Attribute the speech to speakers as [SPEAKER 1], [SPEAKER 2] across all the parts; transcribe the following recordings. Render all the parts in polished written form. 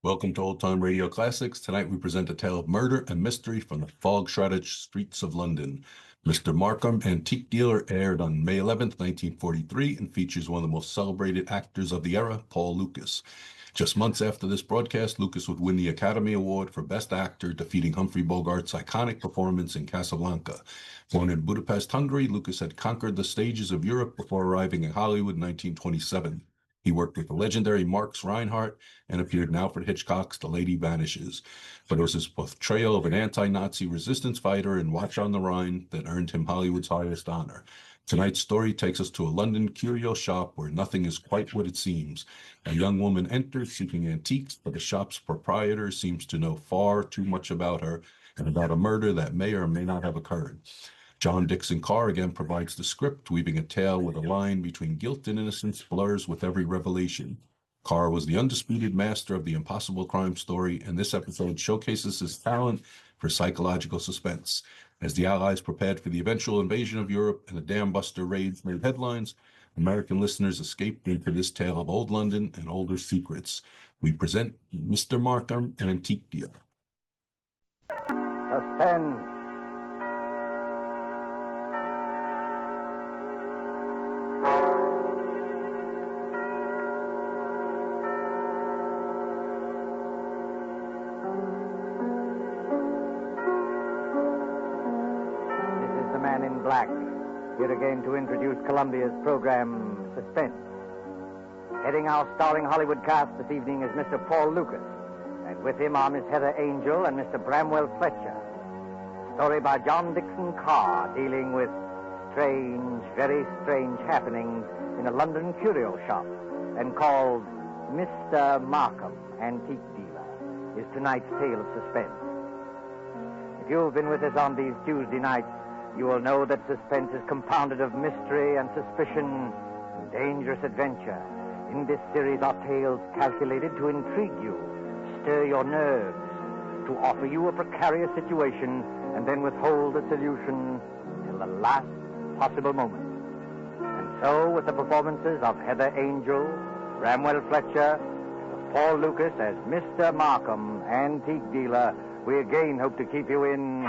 [SPEAKER 1] Welcome to Old Time Radio Classics. Tonight we present a tale of murder and mystery from the fog-shrouded streets of London. Mr. Markham, Antique Dealer, aired on May 11th, 1943, and features one of the most celebrated actors of the era, Paul Lukas. Just months after this broadcast, Lukas would win the Academy Award for Best Actor, defeating Humphrey Bogart's iconic performance in Casablanca. Born in Budapest, Hungary, Lukas had conquered the stages of Europe before arriving in Hollywood in 1927. He worked with the legendary Marx Reinhardt and appeared in Alfred Hitchcock's The Lady Vanishes. But it was his portrayal of an anti-Nazi resistance fighter in Watch on the Rhine that earned him Hollywood's highest honor. Tonight's story takes us to a London curio shop where nothing is quite what it seems. A young woman enters seeking antiques, but the shop's proprietor seems to know far too much about her and about a murder that may or may not have occurred. John Dickson Carr again provides the script, weaving a tale with a line between guilt and innocence blurs with every revelation. Carr was the undisputed master of the impossible crime story, and this episode showcases his talent for psychological suspense. As the Allies prepared for the eventual invasion of Europe and the Dambuster Raids made headlines, American listeners escaped into this tale of old London and older secrets. We present Mr. Markham, an Antique Dealer.
[SPEAKER 2] Suspense. Here again to introduce Columbia's program, Suspense. Heading our starring Hollywood cast this evening is Mr. Paul Lukas, and with him are Miss Heather Angel and Mr. BRAMWELL FLETCHER. Story by John Dickson Carr, dealing with strange, very strange happenings in a London curio shop, and called Mr. Markham, Antique Dealer, is tonight's tale of suspense. If you've been with us on these Tuesday nights, you will know that suspense is compounded of mystery and suspicion and dangerous adventure. In this series are tales calculated to intrigue you, stir your nerves, to offer you a precarious situation, and then withhold the solution till the last possible moment. And so, with the performances of Heather Angel, BRAMWELL FLETCHER, and Paul Lukas as Mr. Markham, Antique Dealer, we again hope to keep you in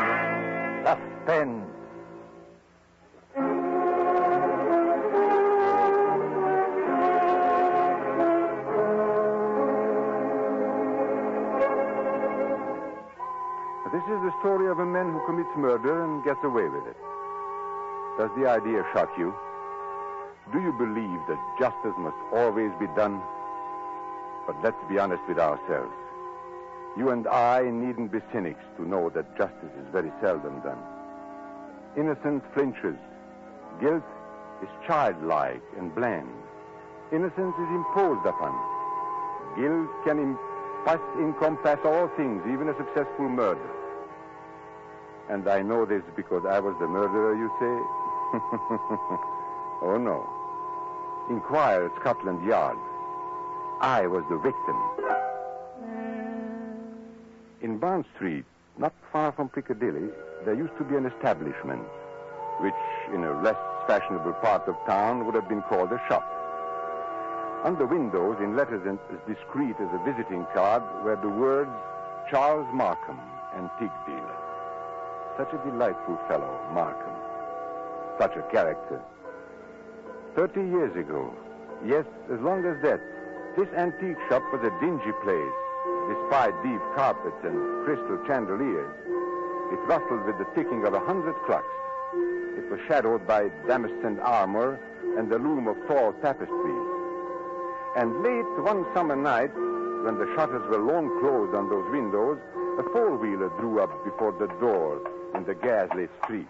[SPEAKER 2] suspense.
[SPEAKER 3] This is the story of a man who commits murder and gets away with it. Does the idea shock you? Do you believe that justice must always be done? But let's be honest with ourselves. You and I needn't be cynics to know that justice is very seldom done. Innocence flinches. Guilt is childlike and bland. Innocence is imposed upon. Guilt can encompass all things, even a successful murder. And I know this because I was the murderer, you say? Oh, no. Inquire at Scotland Yard. I was the victim. In Bond Street, not far from Piccadilly, there used to be an establishment, which in a less fashionable part of town would have been called a shop. On the windows, in letters as discreet as a visiting card, were the words, Charles Markham, Antique Dealer. Such a delightful fellow, Markham. Such a character. 30 years ago, yes, as long as that, this antique shop was a dingy place. Despite deep carpets and crystal chandeliers, it rustled with the ticking of 100 clocks. It was shadowed by damascened armor and the loom of tall tapestries. And late one summer night, when the shutters were long closed on those windows, a four-wheeler drew up before the door in the gas-lit street.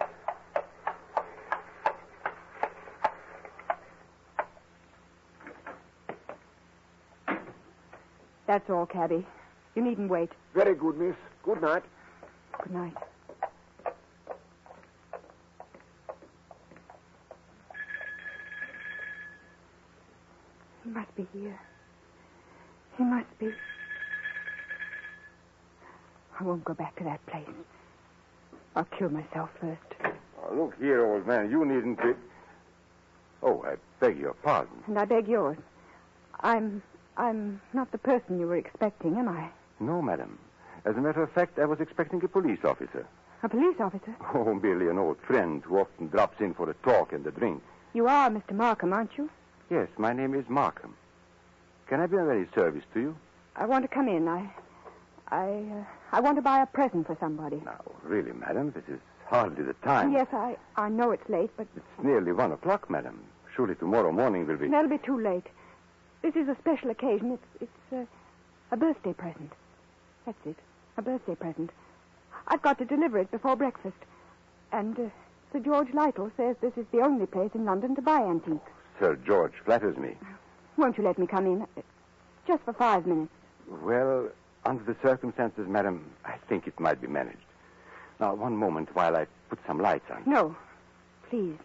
[SPEAKER 4] That's all, cabby. You needn't wait.
[SPEAKER 5] Very good, miss. Good night.
[SPEAKER 4] Good night. He must be here. He must be. I won't go back to that place. I'll kill myself first.
[SPEAKER 3] Oh, look here, old man. You needn't be... Oh, I beg your pardon.
[SPEAKER 4] And I beg yours. I'm I'm not the person you were expecting, am I?
[SPEAKER 3] No, madam. As a matter of fact, I was expecting a police officer.
[SPEAKER 4] A police officer?
[SPEAKER 3] Oh, merely an old friend who often drops in for a talk and a drink.
[SPEAKER 4] You are Mr. Markham, aren't you?
[SPEAKER 3] Yes, my name is Markham. Can I be of any service to you?
[SPEAKER 4] I want to come in. I want to buy a present for somebody.
[SPEAKER 3] Now, really, madam, this is hardly the time.
[SPEAKER 4] Yes, I know it's late, but...
[SPEAKER 3] It's nearly 1 o'clock, madam. Surely tomorrow morning will be...
[SPEAKER 4] That'll be too late. This is a special occasion. It's a birthday present. That's it. A birthday present. I've got to deliver it before breakfast. And Sir George Lytle says this is the only place in London to buy antiques.
[SPEAKER 3] Sir George flatters me.
[SPEAKER 4] Won't you let me come in? Just for 5 minutes.
[SPEAKER 3] Well, under the circumstances, madam, I think it might be managed. Now, one moment while I put some lights on.
[SPEAKER 4] No. Please.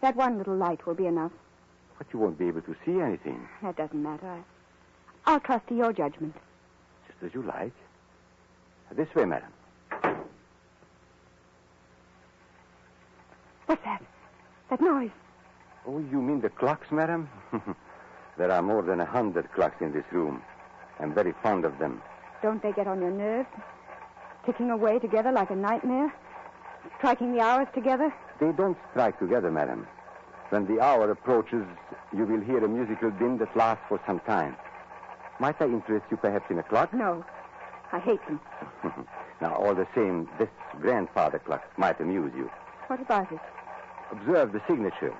[SPEAKER 4] That one little light will be enough.
[SPEAKER 3] But you won't be able to see anything.
[SPEAKER 4] That doesn't matter. I'll trust to your judgment.
[SPEAKER 3] Just as you like. This way, madam.
[SPEAKER 4] What's that? That noise.
[SPEAKER 3] Oh, you mean the clocks, madam? There are more than 100 clocks in this room. I'm very fond of them.
[SPEAKER 4] Don't they get on your nerves? Ticking away together like a nightmare? Striking the hours together?
[SPEAKER 3] They don't strike together, madam. When the hour approaches, you will hear a musical din that lasts for some time. Might I interest you perhaps in a clock?
[SPEAKER 4] No. I hate them.
[SPEAKER 3] Now, all the same, this grandfather clock might amuse you.
[SPEAKER 4] What about it?
[SPEAKER 3] Observe the signature.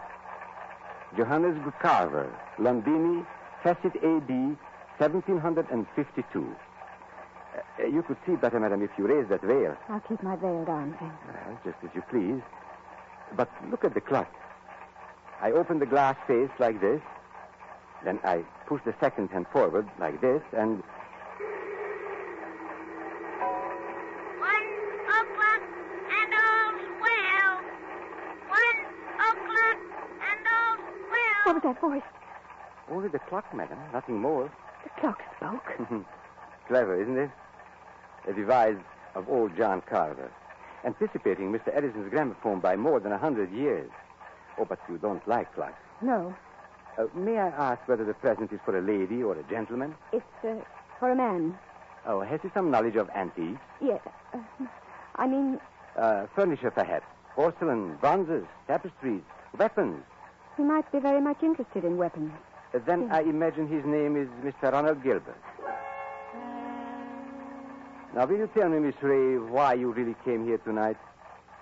[SPEAKER 3] Johannes Carver, Londini, Facet A.D., 1752. You could see better, madam, if you raise that veil.
[SPEAKER 4] I'll keep my veil down, thanks.
[SPEAKER 3] Just as you please. But look at the clock. I open the glass face like this. Then I push the second hand forward like this, and...
[SPEAKER 6] 1 o'clock and all's well. 1 o'clock and all's well.
[SPEAKER 4] What was that voice?
[SPEAKER 3] Only the clock, madam, nothing more.
[SPEAKER 4] The clock spoke.
[SPEAKER 3] Clever, isn't it? A device of old John Carver, anticipating Mr. Edison's gramophone by more than 100 years. Oh, but you don't like clocks.
[SPEAKER 4] No.
[SPEAKER 3] May I ask whether the present is for a lady or a gentleman?
[SPEAKER 4] It's for a man.
[SPEAKER 3] Oh, has he some knowledge of antiques?
[SPEAKER 4] Yes. I mean...
[SPEAKER 3] Furniture, perhaps. Porcelain, bronzes, tapestries, weapons.
[SPEAKER 4] He might be very much interested in weapons.
[SPEAKER 3] Then
[SPEAKER 4] Yes.
[SPEAKER 3] I imagine his name is Mr. Ronald Gilbert. Now, will you tell me, Miss Ray, why you really came here tonight?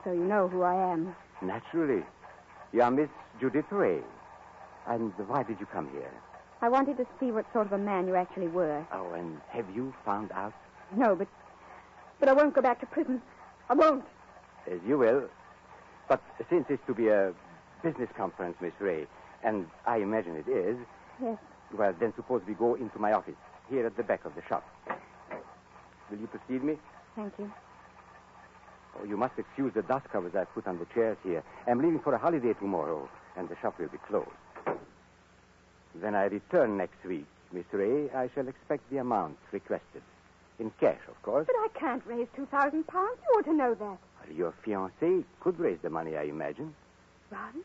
[SPEAKER 4] So you know who I am.
[SPEAKER 3] Naturally. You are Miss Judith Ray. And why did you come here?
[SPEAKER 4] I wanted to see what sort of a man you actually were.
[SPEAKER 3] Oh, and have you found out?
[SPEAKER 4] No, but I won't go back to prison. I won't.
[SPEAKER 3] As you will. But since it's to be a business conference, Miss Ray, and I imagine it is,
[SPEAKER 4] Yes.
[SPEAKER 3] well, then suppose we go into my office, here at the back of the shop. Will you precede me?
[SPEAKER 4] Thank you.
[SPEAKER 3] Oh, you must excuse the dust covers I've put on the chairs here. I'm leaving for a holiday tomorrow, and the shop will be closed. When I return next week, Miss Ray, I shall expect the amount requested. In cash, of course.
[SPEAKER 4] But I can't raise £2,000. You ought to know that.
[SPEAKER 3] Your fiancé could raise the money, I imagine.
[SPEAKER 4] Ron? Do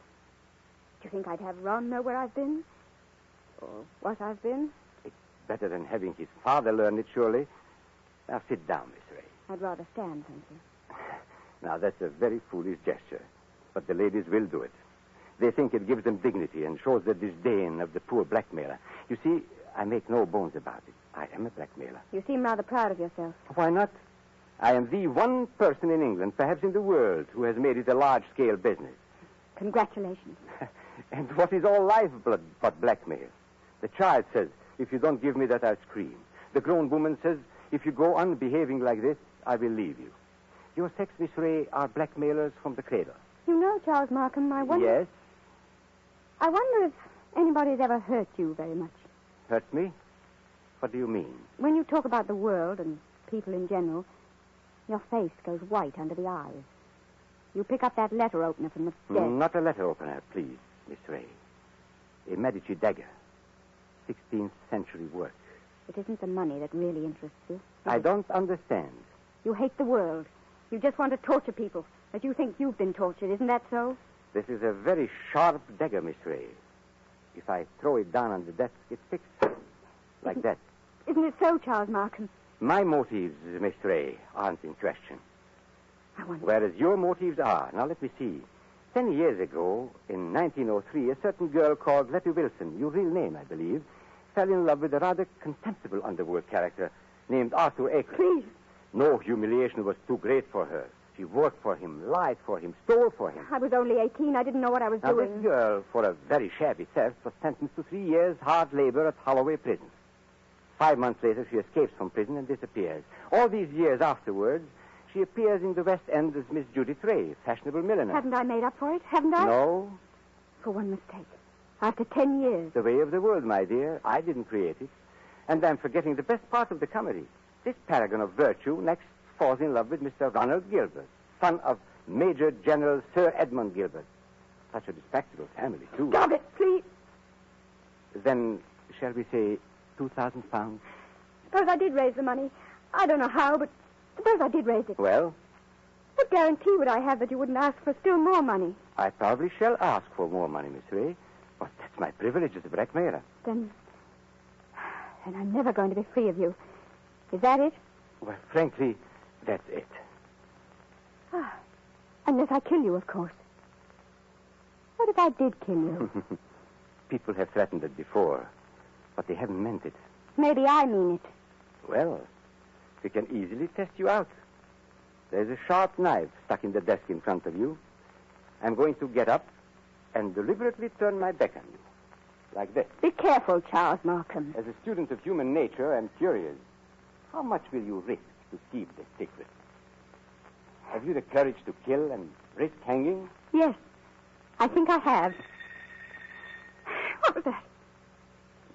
[SPEAKER 4] you think I'd have Ron know where I've been? Or what I've been?
[SPEAKER 3] It's better than having his father learn it, surely. Now, sit down, Miss Ray.
[SPEAKER 4] I'd rather stand, thank you.
[SPEAKER 3] Now, that's a very foolish gesture. But the ladies will do it. They think it gives them dignity and shows the disdain of the poor blackmailer. You see, I make no bones about it. I am a blackmailer.
[SPEAKER 4] You seem rather proud of yourself.
[SPEAKER 3] Why not? I am the one person in England, perhaps in the world, who has made it a large-scale business.
[SPEAKER 4] Congratulations.
[SPEAKER 3] And what is all life but blackmail? The child says, if you don't give me that, I'll scream. The grown woman says, if you go on behaving like this, I will leave you. Your sex, Miss Ray, are blackmailers from the cradle.
[SPEAKER 4] You know, Charles Markham, I wonder...
[SPEAKER 3] Yes?
[SPEAKER 4] I wonder if anybody's ever hurt you very much.
[SPEAKER 3] Hurt me? What do you mean?
[SPEAKER 4] When you talk about the world and people in general, your face goes white under the eyes. You pick up that letter opener from the desk.
[SPEAKER 3] Not a letter opener, please, Miss Ray. A Medici dagger. 16th century work.
[SPEAKER 4] It isn't the money that really interests you.
[SPEAKER 3] I don't understand.
[SPEAKER 4] You hate the world. You just want to torture people. But you think you've been tortured, isn't that so?
[SPEAKER 3] This is a very sharp dagger, Miss Ray. If I throw it down on the desk, it sticks.
[SPEAKER 2] like that.
[SPEAKER 4] Isn't it so, Charles Markham?
[SPEAKER 2] My motives, Miss Ray, aren't in question.
[SPEAKER 4] I wonder.
[SPEAKER 2] Whereas your motives are. Now, let me see. 10 years ago, in 1903, a certain girl called Letty Wilson, your real name, I believe, fell in love with a rather contemptible underworld character named Arthur Akers.
[SPEAKER 4] Please.
[SPEAKER 2] No humiliation was too great for her. She worked for him, lied for him, stole for him.
[SPEAKER 4] I was only 18. I didn't know what I was
[SPEAKER 2] Now,
[SPEAKER 4] doing.
[SPEAKER 2] this girl, for a very shabby theft, was sentenced to 3 years hard labor at Holloway Prison. 5 months later, she escapes from prison and disappears. All these years afterwards, she appears in the West End as Miss Judith Ray, fashionable milliner.
[SPEAKER 4] Haven't I made up for it? Haven't I?
[SPEAKER 2] No,
[SPEAKER 4] For one mistake. After 10 years.
[SPEAKER 2] the way of the world, my dear. I didn't create it. And I'm forgetting the best part of the comedy. This paragon of virtue next falls in love with Mr. Ronald Gilbert, son of Major General Sir Edmund Gilbert. Such a respectable family, too.
[SPEAKER 4] Stop it, please.
[SPEAKER 2] Then, shall we say, 2,000 pounds?
[SPEAKER 4] Suppose I did raise the money. I don't know how, but suppose I did raise it.
[SPEAKER 2] Well,
[SPEAKER 4] What guarantee would I have that you wouldn't ask for still more money?
[SPEAKER 2] I probably shall ask for more money, Miss Ray. But that's my privilege as a blackmailer.
[SPEAKER 4] Then I'm never going to be free of you. Is that it?
[SPEAKER 2] Well, frankly, that's it.
[SPEAKER 4] Unless I kill you, of course. What if I did kill you?
[SPEAKER 2] People have threatened it before, but they haven't meant it.
[SPEAKER 4] Maybe I mean it.
[SPEAKER 2] Well, we can easily test you out. There's a sharp knife stuck in the desk in front of you. I'm going to get up and deliberately turn my back on you. Like this.
[SPEAKER 4] Be careful, Charles Markham.
[SPEAKER 2] As a student of human nature, I'm curious. How much will you risk to keep this secret? Have you the courage to kill and risk hanging?
[SPEAKER 4] Yes, I think I have. What was that?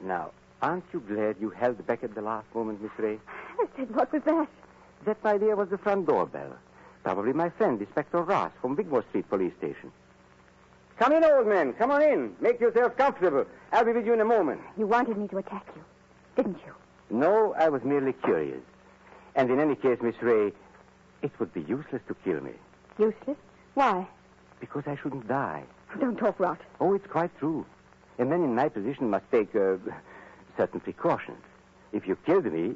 [SPEAKER 2] Now, aren't you glad you held back at the last moment, Miss Ray?
[SPEAKER 4] I said, what was that?
[SPEAKER 2] That, my dear, was the front doorbell. Probably my friend, Inspector Ross, from Wigmore Street Police Station. Come in, old man. Come on in. Make yourself comfortable. I'll be with you in a moment.
[SPEAKER 4] You wanted me to attack you, didn't you?
[SPEAKER 2] No, I was merely curious. And in any case, Miss Ray, it would be useless to kill me.
[SPEAKER 4] Useless? Why?
[SPEAKER 2] Because I shouldn't die.
[SPEAKER 4] Don't talk rot.
[SPEAKER 2] Oh, it's quite true. A man in my position must take certain precautions. If you killed me,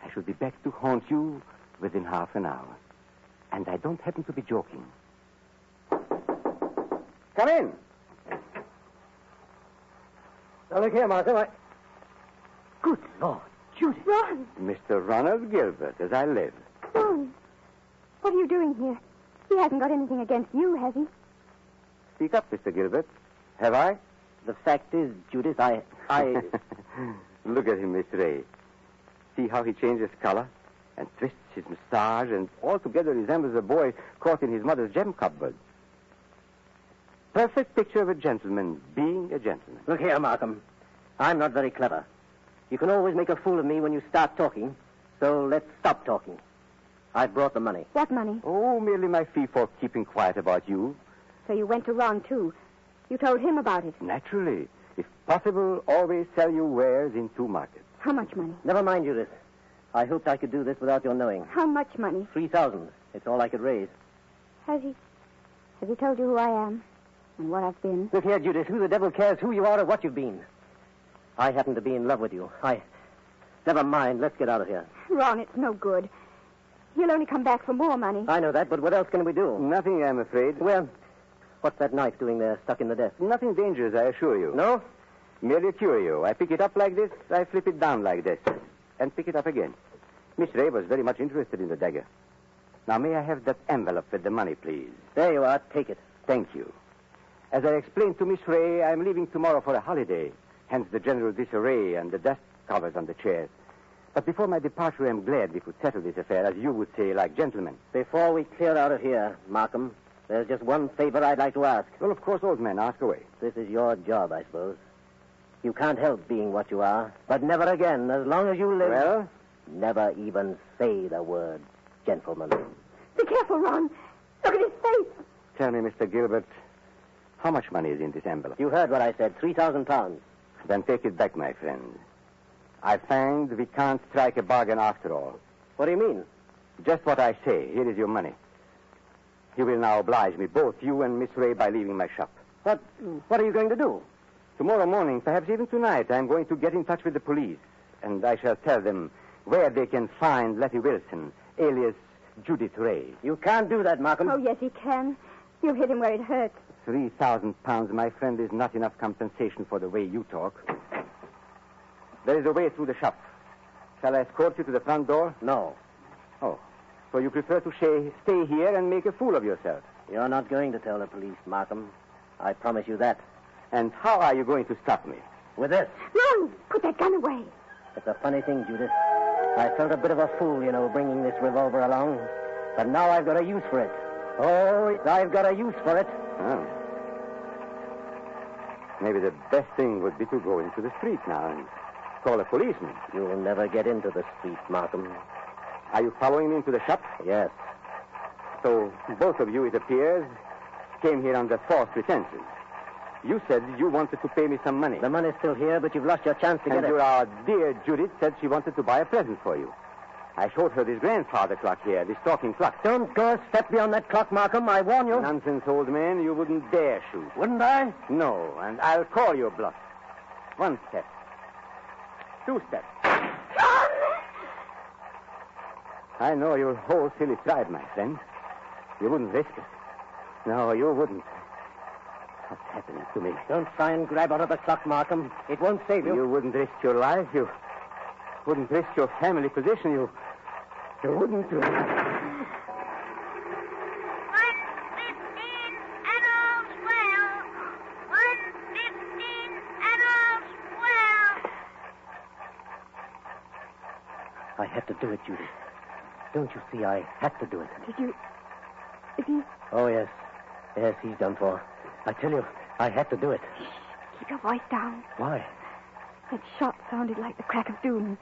[SPEAKER 2] I should be back to haunt you within half an hour. And I don't happen to be joking. Come in. Now, look here, Martha. Good Lord, Judith.
[SPEAKER 4] Ron!
[SPEAKER 2] Mr. Ronald Gilbert, as I live.
[SPEAKER 4] Ron! What are you doing here? He hasn't got anything against you, has he?
[SPEAKER 2] Speak up, Mr. Gilbert. Have I?
[SPEAKER 7] The fact is, Judith, I...
[SPEAKER 2] Look at him, Miss Ray. See how he changes color and twists his mustache and altogether resembles a boy caught in his mother's gem cupboard. Perfect picture of a gentleman being a gentleman.
[SPEAKER 7] Look here, Markham. I'm not very clever. You can always make a fool of me when you start talking, so let's stop talking. I've brought the money.
[SPEAKER 4] What money?
[SPEAKER 2] Oh, merely my fee for keeping quiet about you.
[SPEAKER 4] So you went to Ron, too. You told him about it.
[SPEAKER 2] Naturally. If possible, always sell your wares in 2 markets.
[SPEAKER 4] How much money?
[SPEAKER 7] Never mind, Judith. I hoped I could do this without your knowing.
[SPEAKER 4] How much money?
[SPEAKER 7] 3,000. It's all I could raise.
[SPEAKER 4] Has he told you who I am and what I've been?
[SPEAKER 7] Look here, Judith. Who the devil cares who you are or what you've been? I happen to be in love with you. Never mind. Let's get out of here.
[SPEAKER 4] Ron, it's no good. He'll only come back for more money.
[SPEAKER 7] I know that, but what else can we do?
[SPEAKER 2] Nothing, I'm afraid.
[SPEAKER 7] Well, what's that knife doing there, stuck in the desk?
[SPEAKER 2] Nothing dangerous, I assure you.
[SPEAKER 7] No?
[SPEAKER 2] Merely a curio. I pick it up like this, I flip it down like this, and pick it up again. Miss Ray was very much interested in the dagger. Now, may I have that envelope with the money, please?
[SPEAKER 7] There you are. Take it.
[SPEAKER 2] Thank you. As I explained to Miss Ray, I'm leaving tomorrow for a holiday, hence the general disarray and the dust covers on the chairs. But before my departure, I'm glad we could settle this affair, as you would say, like gentlemen.
[SPEAKER 7] Before we clear out of here, Markham, there's just one favor I'd like to ask.
[SPEAKER 2] Well, of course, old man, ask away.
[SPEAKER 7] This is your job, I suppose. You can't help being what you are, but never again, as long as you live.
[SPEAKER 2] Well?
[SPEAKER 7] Never even say the word gentleman.
[SPEAKER 4] Be careful, Ron. Look at his face.
[SPEAKER 2] Tell me, Mr. Gilbert, how much money is in this envelope?
[SPEAKER 7] You heard what I said, 3,000 pounds.
[SPEAKER 2] Then take it back, my friend. I find we can't strike a bargain after all.
[SPEAKER 7] What do you mean?
[SPEAKER 2] Just what I say. Here is your money. You will now oblige me, both you and Miss Ray, by leaving my shop.
[SPEAKER 7] What are you going to do?
[SPEAKER 2] Tomorrow morning, perhaps even tonight, I'm going to get in touch with the police.
[SPEAKER 8] and I shall tell them where they can find Letty Wilson, alias Judith Ray.
[SPEAKER 7] You can't do that, Markham.
[SPEAKER 4] Oh, yes, he can. You hit him where it hurts.
[SPEAKER 8] 3,000 pounds, my friend, is not enough compensation for the way you talk. There is a way through the shop. Shall I escort you to the front door?
[SPEAKER 7] No.
[SPEAKER 8] Oh, so you prefer to stay here and make a fool of yourself?
[SPEAKER 7] You're not going to tell the police, Markham. I promise you that.
[SPEAKER 8] And how are you going to stop me?
[SPEAKER 7] With this.
[SPEAKER 4] No! Put that gun away.
[SPEAKER 7] It's a funny thing, Judith. I felt a bit of a fool, bringing this revolver along. But now I've got a use for it. Oh, I've got a use for it.
[SPEAKER 8] Oh. Maybe the best thing would be to go into the street now and call a policeman.
[SPEAKER 7] You'll never get into the street, Markham.
[SPEAKER 8] Are you following me into the shop?
[SPEAKER 7] Yes.
[SPEAKER 8] So both of you, it appears, came here under false pretenses. You said you wanted to pay me some money.
[SPEAKER 7] The money's still here, but you've lost your chance to get it.
[SPEAKER 8] And our dear Judith said she wanted to buy a present for you. I showed her this grandfather clock here, this talking clock.
[SPEAKER 7] Don't go a step beyond that clock, Markham. I warn you.
[SPEAKER 8] Nonsense, old man. You wouldn't dare shoot.
[SPEAKER 7] Wouldn't I?
[SPEAKER 8] No, and I'll call your bluff. 1 step. 2 steps. I know your whole silly pride, my friend. You wouldn't risk it. No, you wouldn't. What's happening to me?
[SPEAKER 7] Don't try and grab out of the clock, Markham. It won't save you.
[SPEAKER 8] You wouldn't risk your life. You wouldn't risk your family position. You wouldn't.
[SPEAKER 6] 1:15 and all's well. 1:15 and all's well.
[SPEAKER 7] I had to do it, Judy. Don't you see? I had to do it.
[SPEAKER 4] Did you... Is he...
[SPEAKER 7] Oh, yes. Yes, he's done for. I tell you, I had to do it.
[SPEAKER 4] Keep your voice down.
[SPEAKER 7] Why?
[SPEAKER 4] That shot sounded like the crack of doom.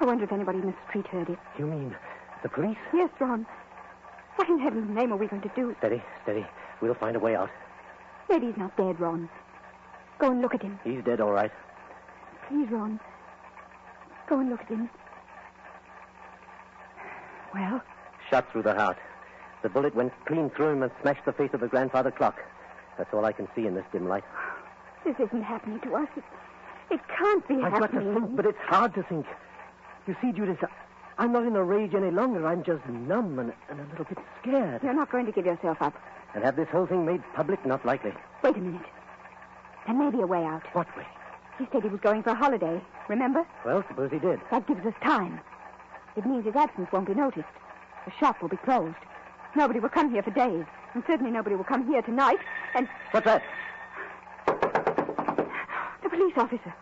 [SPEAKER 4] I wonder if anybody in the street heard it.
[SPEAKER 7] You mean the police?
[SPEAKER 4] Yes, Ron. What in heaven's name are we going to do?
[SPEAKER 7] Steady, steady. We'll find a way out.
[SPEAKER 4] Maybe he's not dead, Ron. Go and look at him.
[SPEAKER 7] He's dead, all right.
[SPEAKER 4] Please, Ron. Go and look at him. Well?
[SPEAKER 7] Shot through the heart. The bullet went clean through him and smashed the face of the grandfather clock. That's all I can see in this dim light.
[SPEAKER 4] This isn't happening to us. It can't be
[SPEAKER 7] I've
[SPEAKER 4] happening.
[SPEAKER 7] got to think, but it's hard to think. You see, Judith, I'm not in a rage any longer. I'm just numb and a little bit scared.
[SPEAKER 4] You're not going to give yourself up.
[SPEAKER 7] And have this whole thing made public? Not likely.
[SPEAKER 4] Wait a minute. There may be a way out.
[SPEAKER 7] What way?
[SPEAKER 4] He said he was going for a holiday, remember?
[SPEAKER 7] Well, suppose he did.
[SPEAKER 4] That gives us time. It means his absence won't be noticed. The shop will be closed. Nobody will come here for days. And certainly nobody will come here tonight. And...
[SPEAKER 7] What's that?
[SPEAKER 4] The police officer.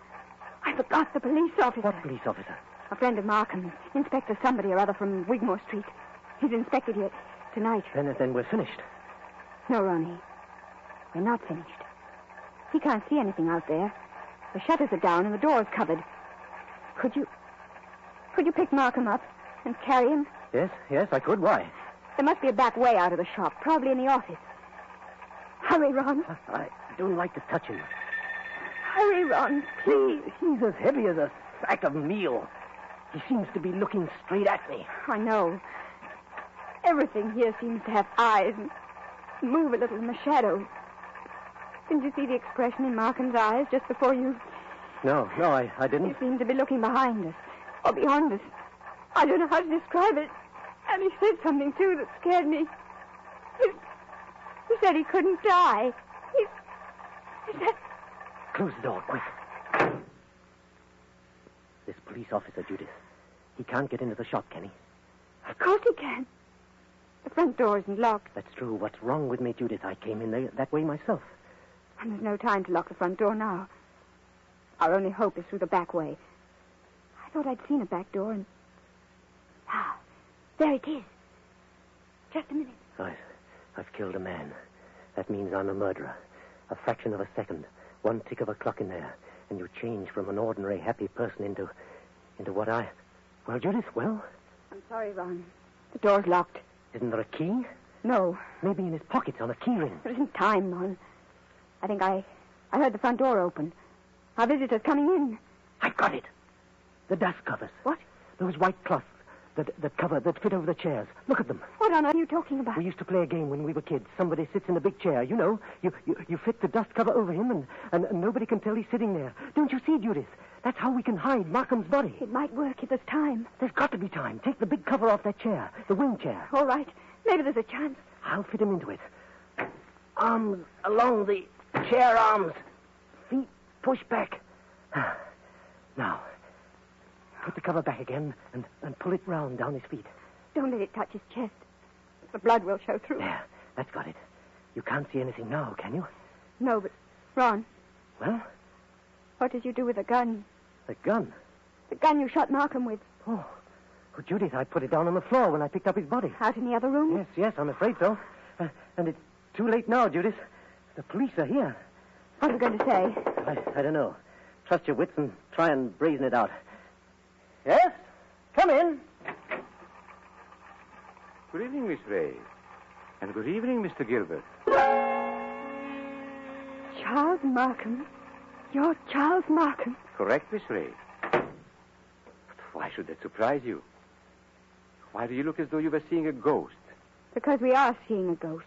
[SPEAKER 4] I forgot the police officer.
[SPEAKER 7] What police officer?
[SPEAKER 4] A friend of Markham's. Inspector somebody or other from Wigmore Street. He's inspected here tonight.
[SPEAKER 7] Then we're finished.
[SPEAKER 4] No, Ronnie. We're not finished. He can't see anything out there. The shutters are down and the door's covered. Could you pick Markham up and carry him?
[SPEAKER 7] Yes, I could. Why?
[SPEAKER 4] There must be a back way out of the shop, probably in the office. Hurry, Ron.
[SPEAKER 7] I don't like to touch him.
[SPEAKER 4] Hurry, Ron, please.
[SPEAKER 7] He's as heavy as a sack of meal. He seems to be looking straight at me.
[SPEAKER 4] I know. Everything here seems to have eyes and move a little in the shadows. Didn't you see the expression in Markham's eyes just before you...
[SPEAKER 7] No, I didn't.
[SPEAKER 4] He seemed to be looking behind us, or beyond us. I don't know how to describe it. And he said something, too, that scared me. He said he couldn't die. He said...
[SPEAKER 7] Close the door, quick. This police officer, Judith, he can't get into the shop, can he?
[SPEAKER 4] Of course he can. The front door isn't locked.
[SPEAKER 7] That's true. What's wrong with me, Judith? I came in there that way myself.
[SPEAKER 4] And there's no time to lock the front door now. Our only hope is through the back way. I thought I'd seen a back door and... Ah, there it is. Just a minute.
[SPEAKER 7] I've killed a man. That means I'm a murderer. A fraction of a second. One tick of a clock in there. And you change from an ordinary happy person into what I... Well, Judith, well?
[SPEAKER 4] I'm sorry, Ron. The door's locked.
[SPEAKER 7] Isn't there a key?
[SPEAKER 4] No.
[SPEAKER 7] Maybe in his pockets on a key ring.
[SPEAKER 4] There isn't time, Ron. I think I heard the front door open. Our visitor's coming in.
[SPEAKER 7] I've got it. The dust covers.
[SPEAKER 4] What?
[SPEAKER 7] Those white cloths that fit over the chairs. Look at them.
[SPEAKER 4] What on earth are you talking about?
[SPEAKER 7] We used to play a game when we were kids. Somebody sits in a big chair, you know. You fit the dust cover over him and nobody can tell he's sitting there. Don't you see, Judith? That's how we can hide Markham's body.
[SPEAKER 4] It might work if there's time.
[SPEAKER 7] There's got to be time. Take the big cover off that chair, the wing chair.
[SPEAKER 4] All right. Maybe there's a chance.
[SPEAKER 7] I'll fit him into it. Arms along the chair arms. Feet pushed back. Now, put the cover back again and pull it round down his feet.
[SPEAKER 4] Don't let it touch his chest. The blood will show through.
[SPEAKER 7] There, that's got it. You can't see anything now, can you?
[SPEAKER 4] No, but, Ron,
[SPEAKER 7] Well,
[SPEAKER 4] what did you do with the gun?
[SPEAKER 7] the gun.
[SPEAKER 4] The gun you shot Markham with.
[SPEAKER 7] Oh, Judith, I put it down on the floor when I picked up his body.
[SPEAKER 4] Out in the other room?
[SPEAKER 7] Yes, I'm afraid so. And it's too late now, Judith. The police are here.
[SPEAKER 4] What are you going to say?
[SPEAKER 7] I don't know. Trust your wits and try and brazen it out. Yes? Come in.
[SPEAKER 3] Good evening, Miss Ray. And good evening, Mr. Gilbert.
[SPEAKER 4] Charles Markham? You're Charles Markham?
[SPEAKER 3] Correct, Miss Ray. But why should that surprise you? Why do you look as though you were seeing a ghost?
[SPEAKER 4] Because we are seeing a ghost.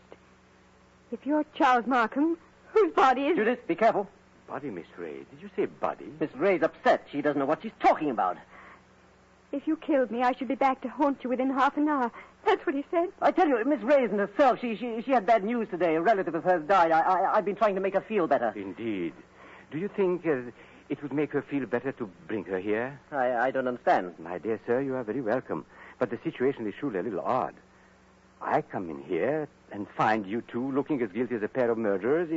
[SPEAKER 4] If you're Charles Markham, whose body is...
[SPEAKER 7] Judith, be careful.
[SPEAKER 3] Body, Miss Ray. Did you say body?
[SPEAKER 7] Miss Ray's upset. She doesn't know what she's talking about.
[SPEAKER 4] If you killed me, I should be back to haunt you within half an hour. That's what he said.
[SPEAKER 7] I tell you, Miss Ray isn't herself. She had bad news today. A relative of hers died. I've been trying to make her feel better.
[SPEAKER 3] Indeed. Do you think it would make her feel better to bring her here?
[SPEAKER 7] I don't understand.
[SPEAKER 3] My dear sir, you are very welcome. But the situation is surely a little odd. I come in here and find you two looking as guilty as a pair of murderers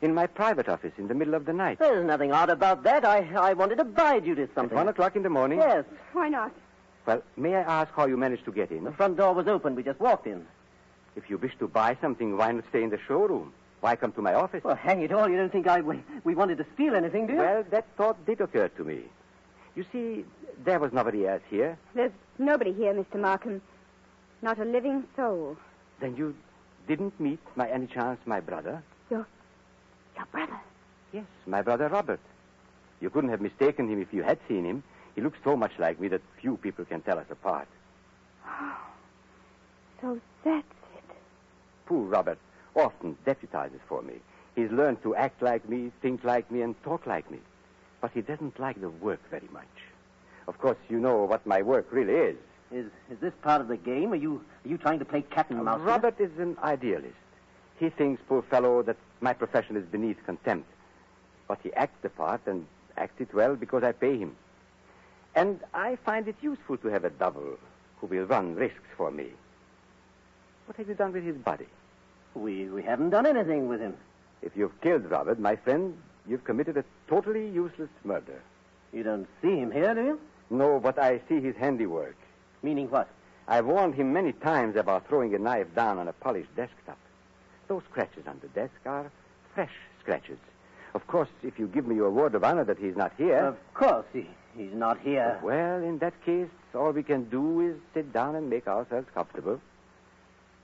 [SPEAKER 3] in my private office in the middle of the night.
[SPEAKER 7] There's nothing odd about that. I wanted to buy Judith something.
[SPEAKER 3] At 1 o'clock in the morning?
[SPEAKER 7] Yes.
[SPEAKER 4] Why not?
[SPEAKER 3] Well, may I ask how you managed to get in?
[SPEAKER 7] The front door was open. We just walked in.
[SPEAKER 3] If you wish to buy something, why not stay in the showroom? Why come to my office?
[SPEAKER 7] Well, hang it all. You don't think we wanted to steal anything, do you?
[SPEAKER 3] Well, that thought did occur to me. You see, there was nobody else here.
[SPEAKER 4] There's nobody here, Mr. Markham. Not a living soul.
[SPEAKER 3] Then you didn't meet, by any chance, my brother?
[SPEAKER 4] Your brother?
[SPEAKER 3] Yes, my brother Robert. You couldn't have mistaken him if you had seen him. He looks so much like me that few people can tell us apart.
[SPEAKER 4] Oh, so that's it.
[SPEAKER 3] Poor Robert often deputizes for me. He's learned to act like me, think like me, and talk like me. But he doesn't like the work very much. Of course, you know what my work really is.
[SPEAKER 7] Is this part of the game? Are you trying to play cat and mouse?
[SPEAKER 3] Robert is an idealist. He thinks, poor fellow, that my profession is beneath contempt. But he acts the part and acts it well because I pay him. And I find it useful to have a double who will run risks for me. What have you done with his body?
[SPEAKER 7] We haven't done anything with him.
[SPEAKER 3] If you've killed Robert, my friend, you've committed a totally useless murder.
[SPEAKER 7] You don't see him here, do you?
[SPEAKER 3] No, but I see his handiwork.
[SPEAKER 7] Meaning what?
[SPEAKER 3] I've warned him many times about throwing a knife down on a polished desktop. Those scratches on the desk are fresh scratches. Of course, if you give me your word of honor that he's not here...
[SPEAKER 7] Of course, he's not here.
[SPEAKER 3] Well, in that case, all we can do is sit down and make ourselves comfortable.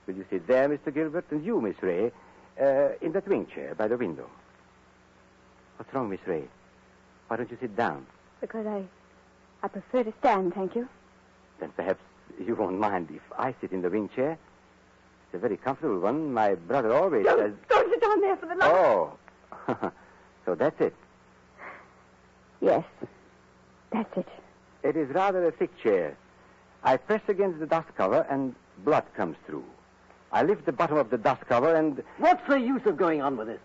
[SPEAKER 3] Will you sit there, Mr. Gilbert, and you, Miss Ray, in that wing chair by the window? What's wrong, Miss Ray? Why don't you sit down?
[SPEAKER 4] Because I prefer to stand, thank you.
[SPEAKER 3] Then perhaps you won't mind if I sit in the wing chair. It's a very comfortable one. My brother always says...
[SPEAKER 4] Don't sit down there for the love.
[SPEAKER 3] Oh. So that's it.
[SPEAKER 4] Yes, that's it.
[SPEAKER 3] It is rather a thick chair. I press against the dust cover and blood comes through. I lift the bottom of the dust cover and...
[SPEAKER 7] What's the use of going on with this?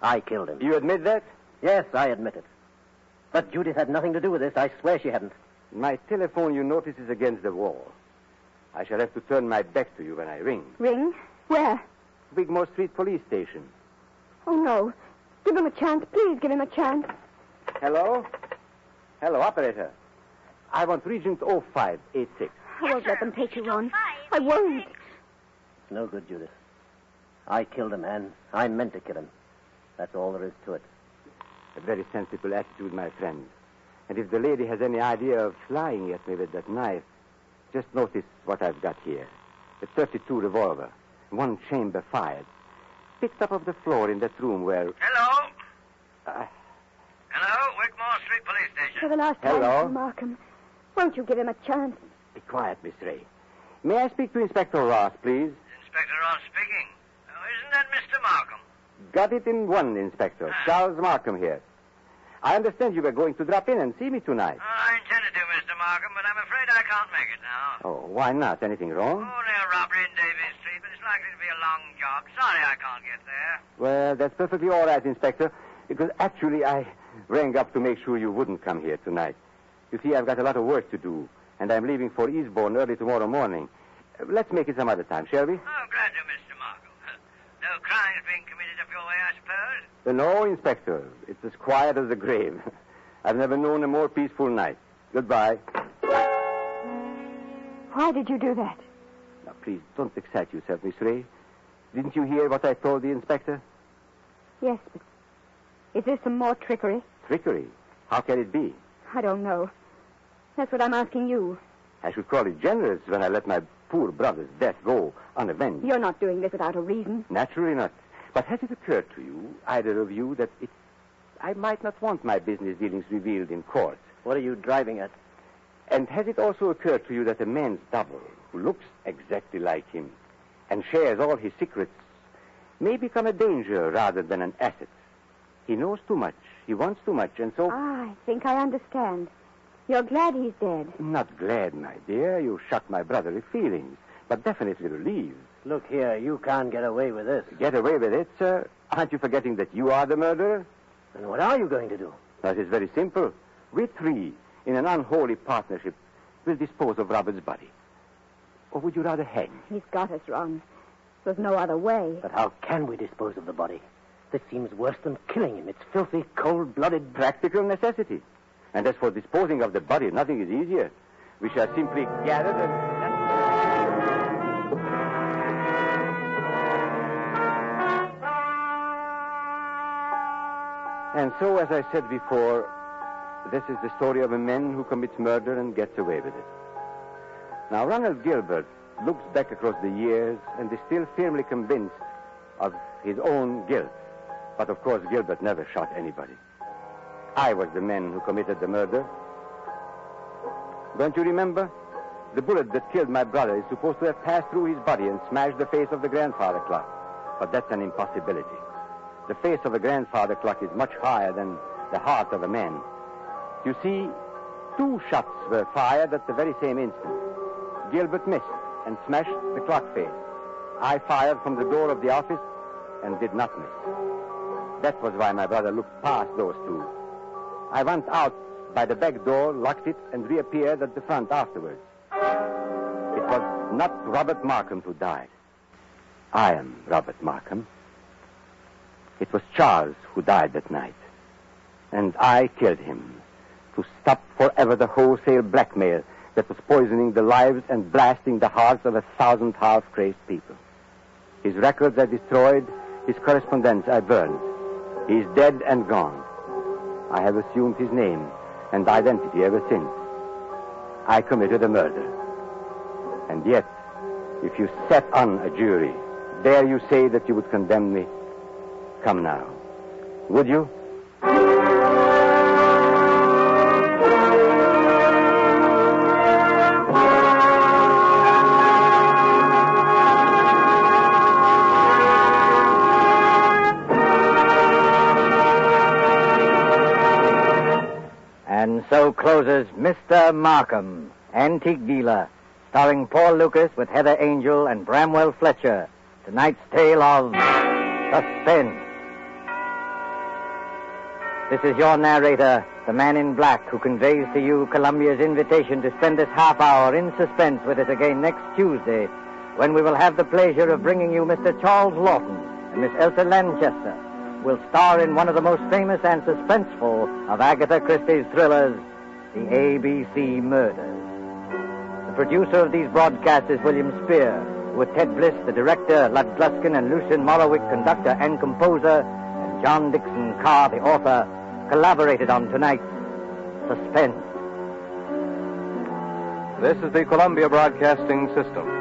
[SPEAKER 7] I killed him.
[SPEAKER 3] You admit that?
[SPEAKER 7] Yes, I admit it. But Judith had nothing to do with this. I swear she hadn't.
[SPEAKER 3] My telephone, you notice, is against the wall. I shall have to turn my back to you when I ring.
[SPEAKER 4] Ring? Where?
[SPEAKER 3] Wigmore Street Police Station.
[SPEAKER 4] Oh, no. Give him a chance. Please give him a chance.
[SPEAKER 3] Hello? Hello, operator. I want Regent 0586.
[SPEAKER 4] I won't let them take you on. I won't.
[SPEAKER 7] It's no good, Judith. I killed a man. I meant to kill him. That's all there is to it.
[SPEAKER 3] A very sensible attitude, my friend. And if the lady has any idea of flying at me with that knife, just notice what I've got here. A .32 revolver. One chamber fired. Picked up off the floor in that room where...
[SPEAKER 9] Hello? Hello, Wigmore Street Police Station.
[SPEAKER 4] For the last time,
[SPEAKER 3] Hello?
[SPEAKER 4] Mr. Markham, won't you give him a chance?
[SPEAKER 3] Be quiet, Miss Ray. May I speak to Inspector Ross, please?
[SPEAKER 9] Inspector Ross speaking. Oh, isn't that Mr. Markham?
[SPEAKER 3] Got it in one, Inspector. Charles Markham here.
[SPEAKER 8] I understand you were going to drop in and see me tonight.
[SPEAKER 9] I intended to, Mr. Markham, but I'm afraid I can't make it now.
[SPEAKER 8] Oh, why not? Anything wrong?
[SPEAKER 9] Only a robbery in Davies Street, but it's likely to be a long job. Sorry I can't get there.
[SPEAKER 8] Well, that's perfectly all right, Inspector, because actually I rang up to make sure you wouldn't come here tonight. You see, I've got a lot of work to do, and I'm leaving for Eastbourne early tomorrow morning. Let's make it some other time, shall we?
[SPEAKER 9] Oh, glad to, Mr. Markham. No crimes being committed up your way, I suppose?
[SPEAKER 8] No, Inspector. It's as quiet as the grave. I've never known a more peaceful night. Goodbye.
[SPEAKER 4] Why did you do that?
[SPEAKER 8] Now, please, don't excite yourself, Miss Ray. Didn't you hear what I told the Inspector?
[SPEAKER 4] Yes, but is this some more trickery?
[SPEAKER 8] Trickery? How can it be?
[SPEAKER 4] I don't know. That's what I'm asking you.
[SPEAKER 8] I should call it generous when I let my poor brother's death go unavenged.
[SPEAKER 4] You're not doing this without a reason.
[SPEAKER 8] Naturally not. But has it occurred to you, either of you, that I might not want my business dealings revealed in court?
[SPEAKER 7] What are you driving at?
[SPEAKER 8] And has it also occurred to you that a man's double, who looks exactly like him and shares all his secrets, may become a danger rather than an asset? He knows too much. He wants too much, and so...
[SPEAKER 4] I think I understand. You're glad he's dead.
[SPEAKER 8] Not glad, my dear. You shocked my brotherly feelings, but definitely relieved.
[SPEAKER 7] Look here, you can't get away with this.
[SPEAKER 8] Get away with it, sir? Aren't you forgetting that you are the murderer?
[SPEAKER 7] And what are you going to do?
[SPEAKER 8] That is very simple. We three, in an unholy partnership, will dispose of Robert's body. Or would you rather hang?
[SPEAKER 4] He's got us, Ron. There's no other way.
[SPEAKER 7] But how can we dispose of the body? This seems worse than killing him. It's filthy, cold-blooded...
[SPEAKER 8] Practical necessity. And as for disposing of the body, nothing is easier. We shall simply gather the... And so, as I said before, this is the story of a man who commits murder and gets away with it. Now, Ronald Gilbert looks back across the years and is still firmly convinced of his own guilt. But, of course, Gilbert never shot anybody. I was the man who committed the murder. Don't you remember? The bullet that killed my brother is supposed to have passed through his body and smashed the face of the grandfather clock. But that's an impossibility. The face of a grandfather clock is much higher than the heart of a man. You see, 2 shots were fired at the very same instant. Gilbert missed and smashed the clock face. I fired from the door of the office and did not miss. That was why my brother looked past those 2. I went out by the back door, locked it, and reappeared at the front afterwards. It was not Robert Markham who died. I am Robert Markham. It was Charles who died that night. And I killed him to stop forever the wholesale blackmail that was poisoning the lives and blasting the hearts of 1,000 half-crazed people. His records I destroyed, his correspondence I burned. He is dead and gone. I have assumed his name and identity ever since. I committed a murder. And yet, if you sat on a jury, dare you say that you would condemn me? Come now. Would you?
[SPEAKER 2] And so closes Mr. Markham, Antique Dealer, starring Paul Lukas with Heather Angel and Bramwell Fletcher. Tonight's tale of Suspense. This is your narrator, the man in black, who conveys to you Columbia's invitation to spend this half hour in suspense with us again next Tuesday, when we will have the pleasure of bringing you Mr. Charles Lawton and Miss Elsa Lanchester, will star in one of the most famous and suspenseful of Agatha Christie's thrillers, The ABC Murders. The producer of these broadcasts is William SPIER, with Ted Bliss, the director, Lud Gluskin and Lucien Morowick, conductor and composer, and John Dickson, Carr, the author, collaborated on tonight's Suspense.
[SPEAKER 10] This is the Columbia Broadcasting System.